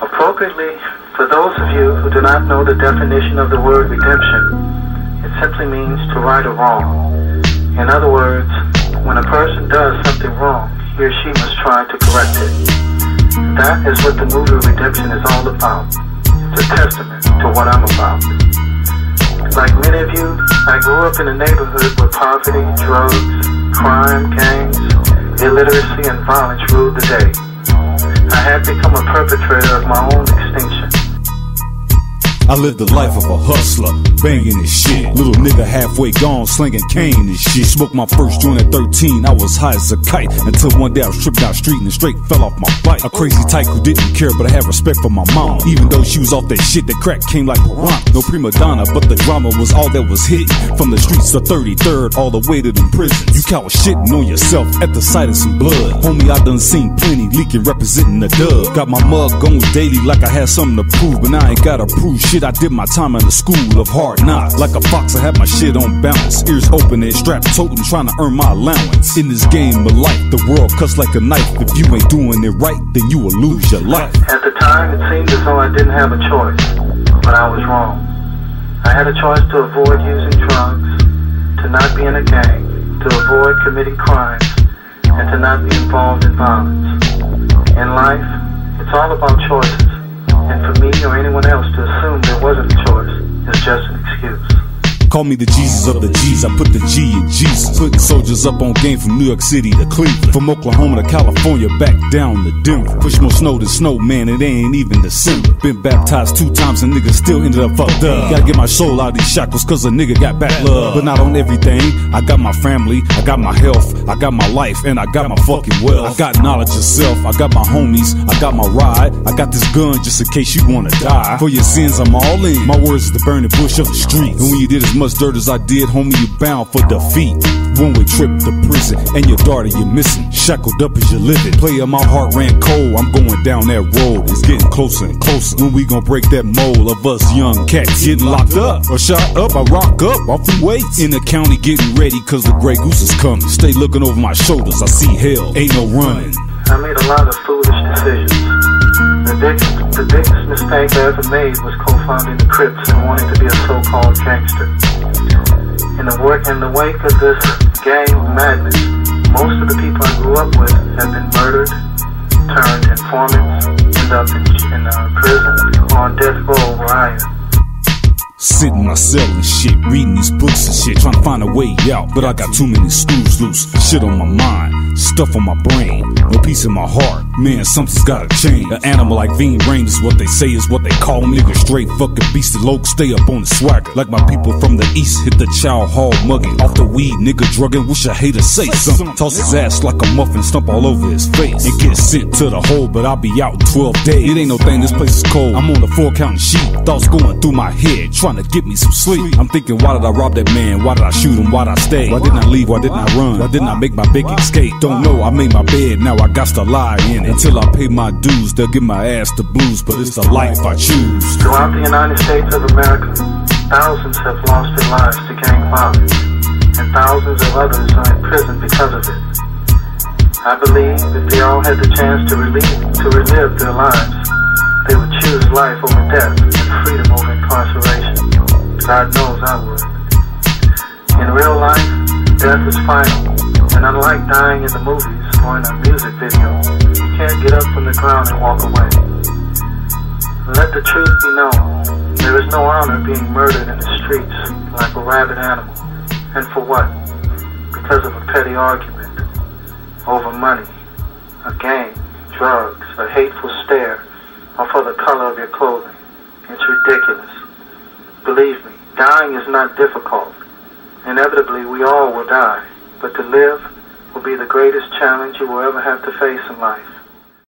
Appropriately, for those of you who do not know the definition of the word redemption, it simply means to right a wrong. In other words, when a person does something wrong, he or she must try to correct it. That is what the movie Redemption is all about. It's a testament to what I'm about. Like many of you, I grew up in a neighborhood where poverty, drugs, crime, gangs, illiteracy, and violence ruled the day. I had become a perpetrator of my own extinction. I lived the life of a hustler, banging this shit. Little nigga halfway gone, slinging cane and shit. Smoked my first joint at 13, I was high as a kite. Until one day I was tripped down the street and straight fell off my bike. A crazy tyke who didn't care, but I had respect for my mama. Even though she was off that shit, that crack came like piranha. No prima donna, but the drama was all that was hit. From the streets to 33rd, all the way to them prisons. You cowards shitting on yourself at the sight of some blood. Homie, I done seen plenty leaking, representing the dub. Got my mug on daily like I had something to prove, but now I ain't gotta prove shit. I did my time in the school of hard knocks. Like a fox, I had my shit on balance. Ears open and strapped totem, trying to earn my allowance. In this game of life, the world cuts like a knife. If you ain't doing it right, then you will lose your life. At the time, it seemed as though I didn't have a choice, but I was wrong. I had a choice to avoid using drugs, to not be in a gang, to avoid committing crimes, and to not be involved in violence. In life, it's all about choices. And for me or anyone else to assume there wasn't a choice is just an excuse. Call me the Jesus of the G's, I put the G in Jesus. Putting soldiers up on game from New York City to Cleveland. From Oklahoma to California, back down to Denver. Push more snow than snow, man, it ain't even December. Been baptized 2 times and niggas still ended up fucked up. Gotta get my soul out of these shackles cause a nigga got bad love. But not on everything, I got my family, I got my health, I got my life, and I got my fucking wealth. I got knowledge of self, I got my homies, I got my ride, I got this gun just in case you wanna die. For your sins, I'm all in. My words is the burning bush of the streets. And when you did as much dirt as I did, homie, you bound for defeat. One-way trip to prison, and your daughter you're missing. Shackled up as you're living. Player, my heart ran cold, I'm going down that road. It's getting closer and closer. When we gon' break that mold of us young cats getting locked up or shot up, I rock up off the weights. In the county getting ready cause the Grey Goose is coming. Stay looking over my shoulders, I see hell, ain't no running. I made a lot of foolish decisions. The biggest mistake I ever made was co-founding the Crips and wanting to be a so-called gangster. In the wake of this gang of madness, most of the people I grew up with have been murdered, turned informants, end up in prison or on death row where I am. Sitting in my cell and shit, reading these books and shit, trying to find a way out. But I got too many screws loose, shit on my mind, stuff on my brain, no peace in my heart. Man, something's gotta change. An animal like Veen Rain is what they say, is what they call me. Nigga straight fucking beastie loc, stay up on the swagger. Like my people from the east, hit the chow hall mugging. Off the weed, nigga drugging, wish a hater say something. Toss his ass like a muffin, stump all over his face. And get sent to the hole, but I'll be out in 12 days. It ain't no thing, this place is cold. I'm on the 4 counting sheet, thoughts going through my head, trying to get me some sleep. I'm thinking, why did I rob that man? Why did I shoot him? Why did I stay? Why didn't I leave? Why didn't I run? Why didn't I make my big escape? Don't know, I made my bed, now I got to lie in it. Until I pay my dues, they'll give my ass the blues, but it's the life I choose. Throughout the United States of America, thousands have lost their lives to gang violence, and thousands of others are in prison because of it. I believe if they all had the chance to relive their lives, they would choose life over death and freedom over incarceration. God knows I would. In real life, death is final, and unlike dying in the movies or in a music video, you can't get up from the ground and walk away. Let the truth be known, there is no honor being murdered in the streets like a rabid animal. And for what? Because of a petty argument, over money, a gang, drugs, a hateful stare, or for the color of your clothing. It's ridiculous. Believe me, dying is not difficult. Inevitably, we all will die, but to live will be the greatest challenge you will ever have to face in life.